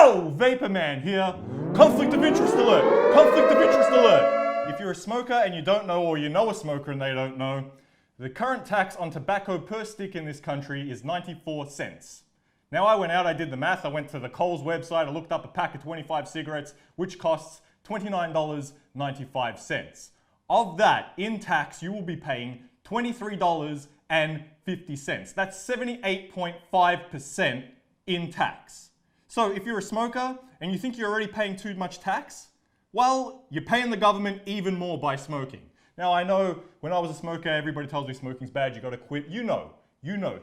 Yo, Vapor Man here. Conflict of interest alert. Conflict of interest alert. If you're a smoker and you don't know, or you know a smoker and they don't know, the current tax on tobacco per stick in this country is 94 cents. Now I went out, I did the math, I went to the Coles website, I looked up a pack of 25 cigarettes, which costs $29.95. Of that, in tax, you will be paying $23.50. That's 78.5% in tax. So if you're a smoker and you think you're already paying too much tax, well, you're paying the government even more by smoking. Now I know when I was a smoker, everybody tells me smoking's bad, you gotta quit. You know.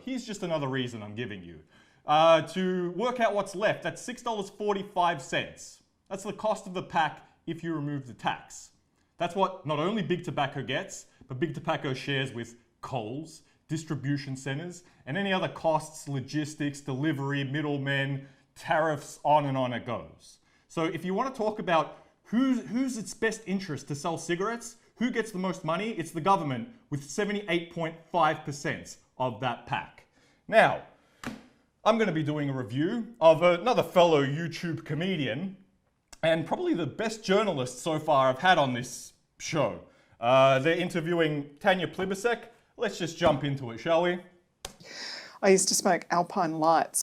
Here's just another reason I'm giving you. To work out what's left, that's $6.45. That's the cost of the pack if you remove the tax. That's what not only Big Tobacco gets, but Big Tobacco shares with Coles, distribution centers, and any other costs, logistics, delivery, middlemen, tariffs, on and on it goes. So if you want to talk about who's its best interest to sell cigarettes, who gets the most money, it's the government with 78.5% of that pack. Now, I'm going to be doing a review of another fellow YouTube comedian and probably the best journalist so far I've had on this show. They're interviewing Tanya Plibersek. Let's just jump into it, shall we? I used to smoke Alpine Lights.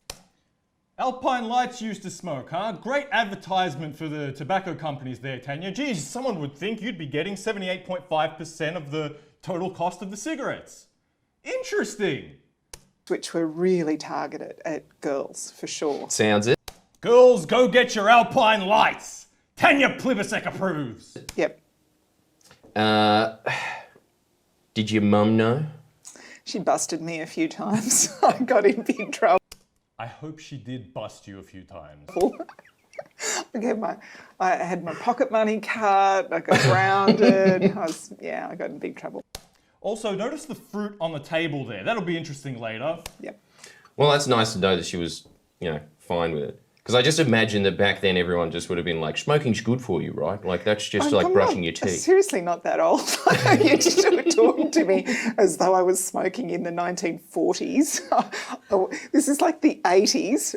Alpine Lights used to smoke, huh? Great advertisement for the tobacco companies there, Tanya. Geez, someone would think you'd be getting 78.5% of the total cost of the cigarettes. Interesting. Which were really targeted at girls, for sure. Sounds it. Girls, go get your Alpine Lights. Tanya Plibersek approves. Yep. Did your mum know? She busted me a few times. I got in big trouble. I hope she did bust you a few times. I had my pocket money cut, I got grounded, I got in big trouble. Also, notice the fruit on the table there. That'll be interesting later. Yep. Well, that's nice to know that she was, fine with it. Because I just imagine that back then everyone just would have been like, smoking's good for you, right? Like that's just like brushing your teeth. Seriously not that old. You're just talking to me as though I was smoking in the 1940s. This is like the 80s.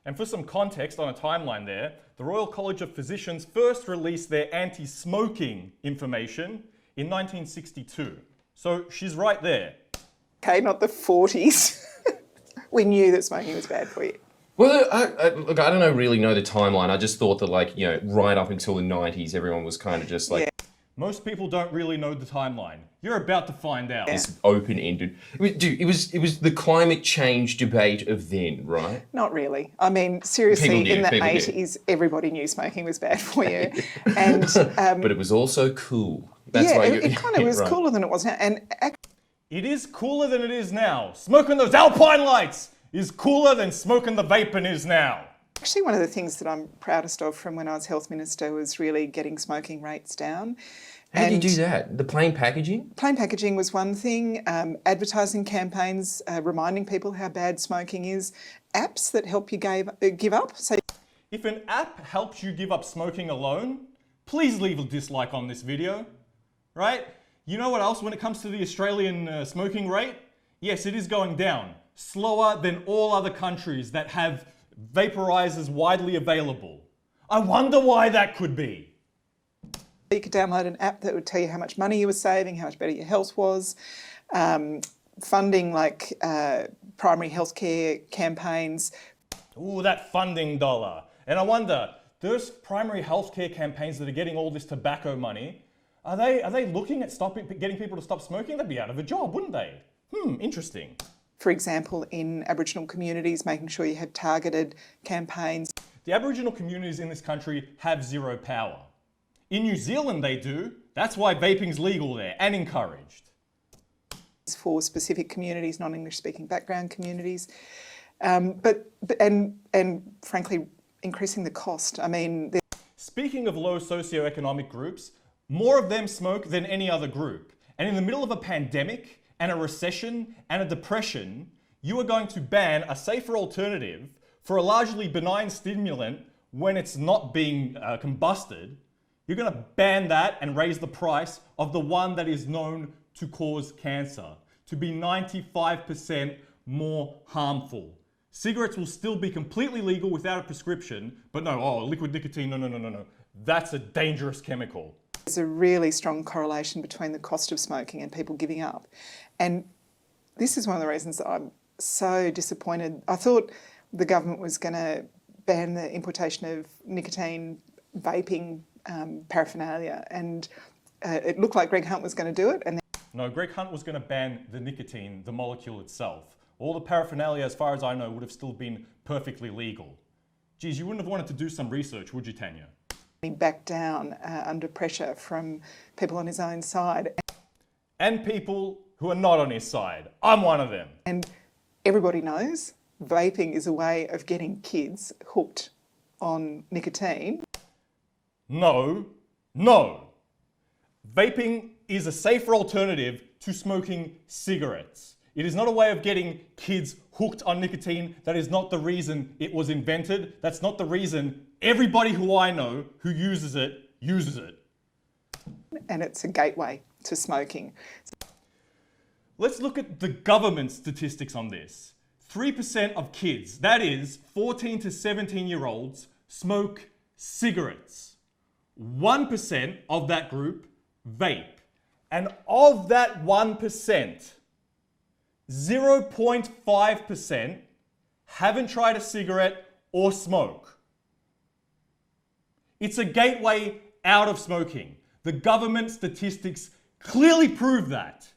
And for some context on a timeline there, the Royal College of Physicians first released their anti-smoking information in 1962. So she's right there. Okay, not the 40s. We knew that smoking was bad for you. Well, look, I don't really know the timeline. I just thought that right up until the 90s, everyone was kind of just like... Yeah. Most people don't really know the timeline. You're about to find out. It's open-ended. Dude, it was the climate change debate of then, right? Not really. I mean, seriously, in the 80s, everybody knew smoking was bad for you. And but it was also cool. That's why it kind of was cooler than it was now. And it is cooler than it is now. Smoking those Alpine Lights is cooler than smoking the vaping is now. Actually, one of the things that I'm proudest of from when I was health minister was really getting smoking rates down. How did you do that? The plain packaging? Plain packaging was one thing. Advertising campaigns, reminding people how bad smoking is. Apps that help you give up. So, if an app helps you give up smoking alone, please leave a dislike on this video, right? You know what else when it comes to the Australian smoking rate? Yes, it is going down. Slower than all other countries that have vaporizers widely available. I wonder why that could be. You could download an app that would tell you how much money you were saving, how much better your health was, funding like primary healthcare campaigns. Ooh, that funding dollar. And I wonder, those primary healthcare campaigns that are getting all this tobacco money, are they looking at getting people to stop smoking? They'd be out of a job, wouldn't they? Interesting. For example, in Aboriginal communities, making sure you have targeted campaigns. The Aboriginal communities in this country have zero power. In New Zealand they do. That's why vaping's legal there and encouraged. For specific communities, non-English speaking background communities. And frankly, increasing the cost. I mean... Speaking of low socioeconomic groups, more of them smoke than any other group. And in the middle of a pandemic, and a recession and a depression, you are going to ban a safer alternative for a largely benign stimulant when it's not being combusted. You're going to ban that and raise the price of the one that is known to cause cancer, to be 95% more harmful. Cigarettes will still be completely legal without a prescription, but no, liquid nicotine, no. That's a dangerous chemical. There's a really strong correlation between the cost of smoking and people giving up. And this is one of the reasons that I'm so disappointed. I thought the government was going to ban the importation of nicotine vaping paraphernalia, and it looked like Greg Hunt was going to do it. No, Greg Hunt was going to ban the nicotine, the molecule itself. All the paraphernalia, as far as I know, would have still been perfectly legal. Geez, you wouldn't have wanted to do some research, would you, Tanya? He backed down under pressure from people on his own side. And people who are not on his side. I'm one of them. And everybody knows vaping is a way of getting kids hooked on nicotine. No. Vaping is a safer alternative to smoking cigarettes. It is not a way of getting kids hooked on nicotine. That is not the reason it was invented. That's not the reason everybody who I know who uses it. And it's a gateway to smoking. Let's look at the government statistics on this. 3% of kids, that is 14 to 17-year-olds, smoke cigarettes. 1% of that group vape. And of that 1%, 0.5% haven't tried a cigarette or smoke. It's a gateway out of smoking. The government statistics clearly prove that.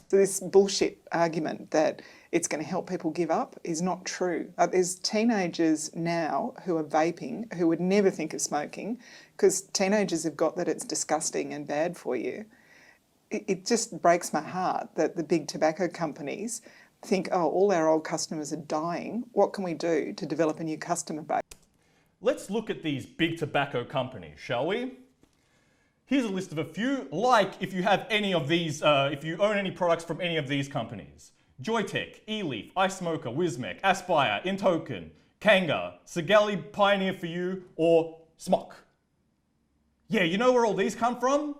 So this bullshit argument that it's going to help people give up is not true. There's teenagers now who are vaping who would never think of smoking because teenagers have got that it's disgusting and bad for you. It just breaks my heart that the big tobacco companies think, oh, all our old customers are dying. What can we do to develop a new customer base? Let's look at these big tobacco companies, shall we? Here's a list of a few, like if you have any of these, if you own any products from any of these companies. Joytech, eLeaf, iSmoker, Wismec, Aspire, Intoken, Kanga, Sigali, Pioneer for You, or Smok. Yeah, you know where all these come from?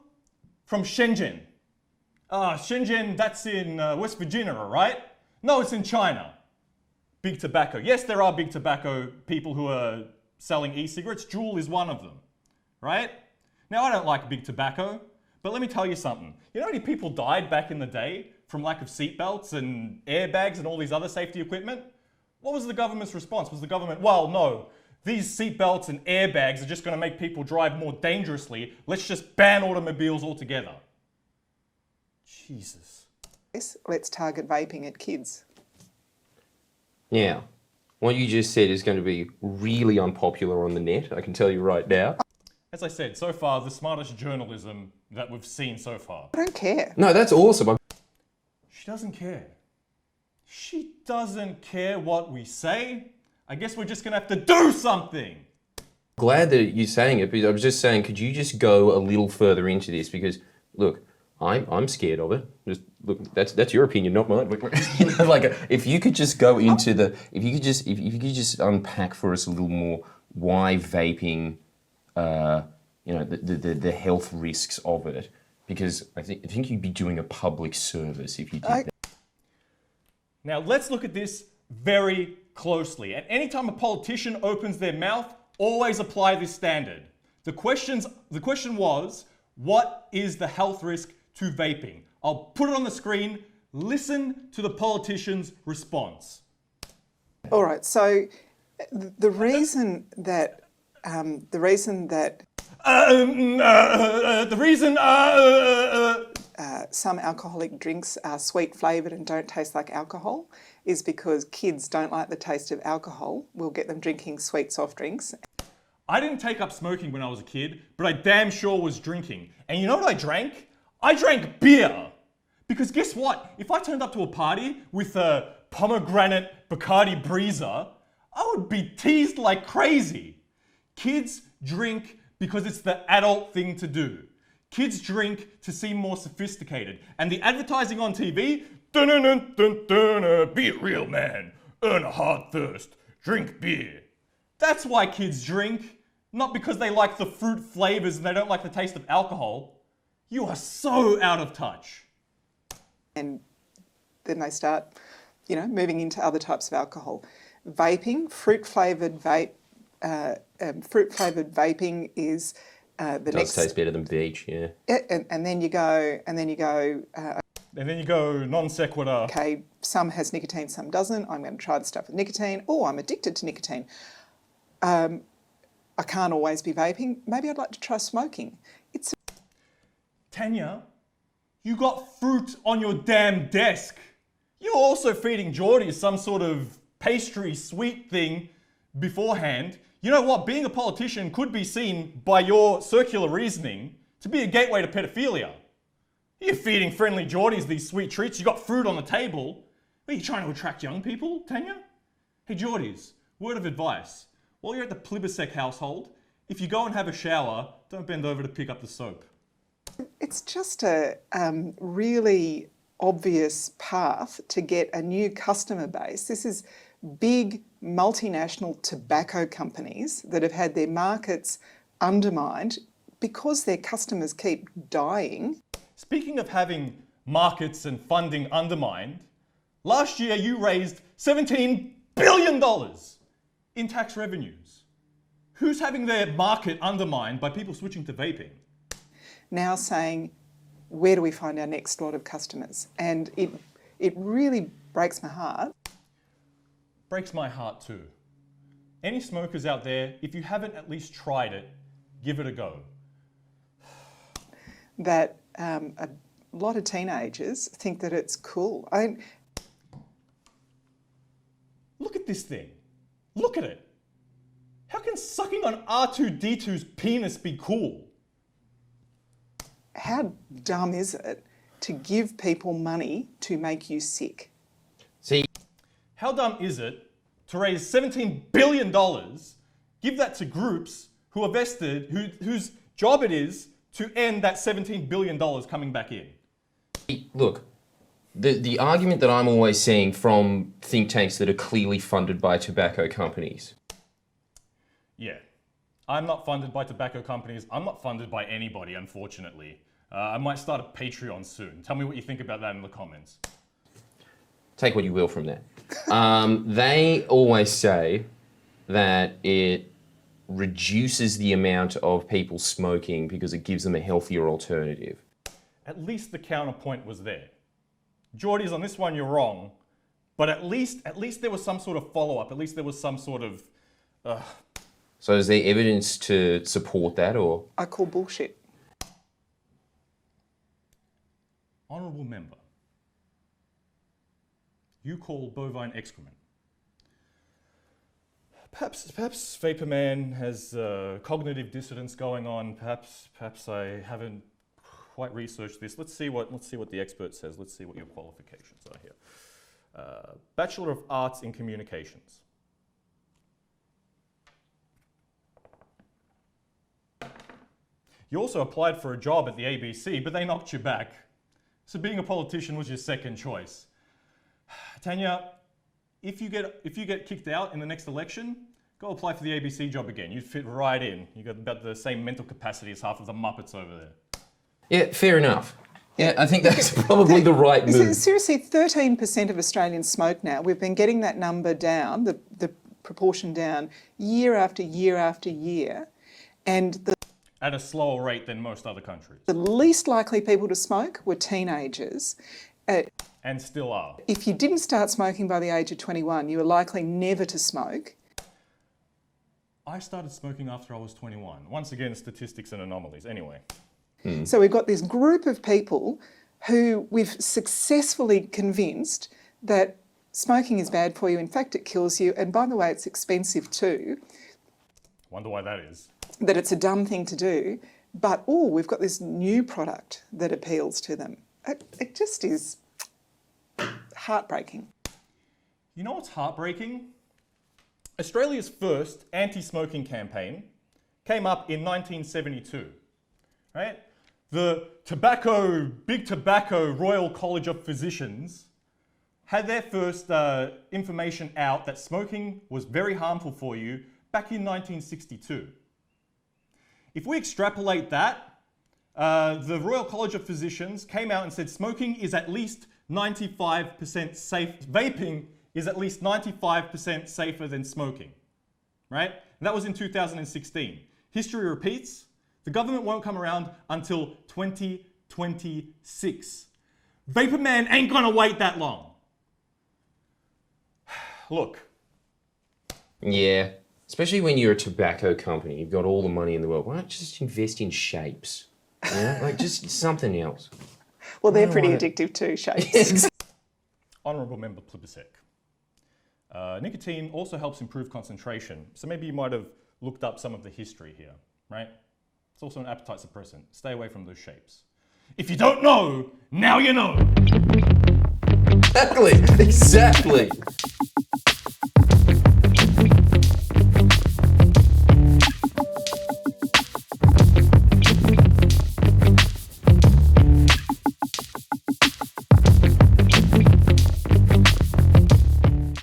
From Shenzhen. Shenzhen, that's in West Virginia, right? No, it's in China. Big tobacco. Yes, there are big tobacco people who are selling e-cigarettes. Juul is one of them, right? Now, I don't like big tobacco, but let me tell you something. You know how many people died back in the day from lack of seatbelts and airbags and all these other safety equipment? What was the government's response? Was the government, well, no, these seatbelts and airbags are just going to make people drive more dangerously. Let's just ban automobiles altogether. Jesus. Let's target vaping at kids. Yeah. What you just said is going to be really unpopular on the net, I can tell you right now. As I said, so far, the smartest journalism that we've seen so far. I don't care. No, that's awesome. She doesn't care. She doesn't care what we say. I guess we're just going to have to do something. Glad that you're saying it, because I was just saying, could you just go a little further into this? Because, look, I'm scared of it. Just look, that's your opinion, not mine. You know, like, if you could just go into the, if you could just unpack for us a little more why vaping, you know, the health risks of it, because I think you'd be doing a public service if you did that. Now let's look at this very closely. And anytime a politician opens their mouth, always apply this standard. The question was, what is the health risk to vaping? I'll put it on the screen. Listen to the politician's response. All right, so the reason that some alcoholic drinks are sweet flavoured and don't taste like alcohol is because kids don't like the taste of alcohol. We'll get them drinking sweet soft drinks. I didn't take up smoking when I was a kid, but I damn sure was drinking. And you know what I drank? I drank beer. Because guess what? If I turned up to a party with a pomegranate Bacardi Breezer, I would be teased like crazy. Kids drink because it's the adult thing to do. Kids drink to seem more sophisticated. And the advertising on TV, dun dun dun dun dun, be a real man, earn a hard thirst, drink beer. That's why kids drink, not because they like the fruit flavors and they don't like the taste of alcohol. You are so out of touch. And then they start, moving into other types of alcohol. Vaping, fruit-flavoured vaping is the Does next. taste better than beach, yeah. And then you go, And then you go non sequitur. okay, some has nicotine, some doesn't. I'm going to try the stuff with nicotine. Oh, I'm addicted to nicotine. I can't always be vaping. Maybe I'd like to try smoking. It's Tanya, you got fruit on your damn desk. You're also feeding Geordies some sort of pastry sweet thing beforehand. You know what? Being a politician could be seen by your circular reasoning to be a gateway to pedophilia. You're feeding friendly Geordies these sweet treats. You got fruit on the table. Are you trying to attract young people, Tanya? Hey Geordies, word of advice. While you're at the Plibersek household, if you go and have a shower, don't bend over to pick up the soap. It's just a really obvious path to get a new customer base. This is big multinational tobacco companies that have had their markets undermined because their customers keep dying. Speaking of having markets and funding undermined, last year you raised $17 billion in tax revenues. Who's having their market undermined by people switching to vaping? Now saying, where do we find our next lot of customers? And it really breaks my heart. Breaks my heart too. Any smokers out there, if you haven't at least tried it, give it a go. That a lot of teenagers think that it's cool. Look at this thing. Look at it. How can sucking on R2-D2's penis be cool? How dumb is it to give people money to make you sick? See, How dumb is it to raise $17 billion, give that to groups who are vested, whose job it is to end that $17 billion coming back in? look, the argument that I'm always seeing from think tanks that are clearly funded by tobacco companies. Yeah. I'm not funded by tobacco companies. I'm not funded by anybody, unfortunately. I might start a Patreon soon. Tell me what you think about that in the comments. Take what you will from that. They always say that it reduces the amount of people smoking because it gives them a healthier alternative. At least the counterpoint was there. Geordies, on this one you're wrong, but at least there was some sort of follow-up. At least there was some sort of... So is there evidence to support that, or? I call bullshit. Honourable member, you call bovine excrement. Perhaps Vapor Man has cognitive dissonance going on. Perhaps I haven't quite researched this. Let's see what the expert says. Let's see what your qualifications are here. Bachelor of Arts in Communications. You also applied for a job at the ABC, but they knocked you back. So being a politician was your second choice. Tanya, if you get kicked out in the next election, go apply for the ABC job again. You'd fit right in. You got about the same mental capacity as half of the Muppets over there. Yeah, fair enough. Yeah, I think that's probably the right move. Seriously, 13% of Australians smoke now. We've been getting that number down, the proportion down, year after year after year. And At a slower rate than most other countries. the least likely people to smoke were teenagers. And still are. If you didn't start smoking by the age of 21, you were likely never to smoke. I started smoking after I was 21. Once again, statistics and anomalies. Anyway. So we've got this group of people who we've successfully convinced that smoking is bad for you. In fact, it kills you. And by the way, it's expensive too. Wonder why that is. That it's a dumb thing to do. But, we've got this new product that appeals to them. It just is heartbreaking. You know what's heartbreaking? Australia's first anti-smoking campaign came up in 1972, right? The Big Tobacco Royal College of Physicians had their first information out that smoking was very harmful for you back in 1962. If we extrapolate that, the Royal College of Physicians came out and said smoking is at least 95% safe. Vaping is at least 95% safer than smoking, right? And that was in 2016. History repeats. The government won't come around until 2026. Vapor Man ain't gonna wait that long. Look. Yeah, especially when you're a tobacco company, you've got all the money in the world. Why not just invest in shapes? You know? Like just something else. Well, they're pretty addictive too, shapes. Yes. Honourable Member Plibersek. Nicotine also helps improve concentration, so maybe you might have looked up some of the history here, right? It's also an appetite suppressant. Stay away from those shapes. If you don't know, now you know! Exactly.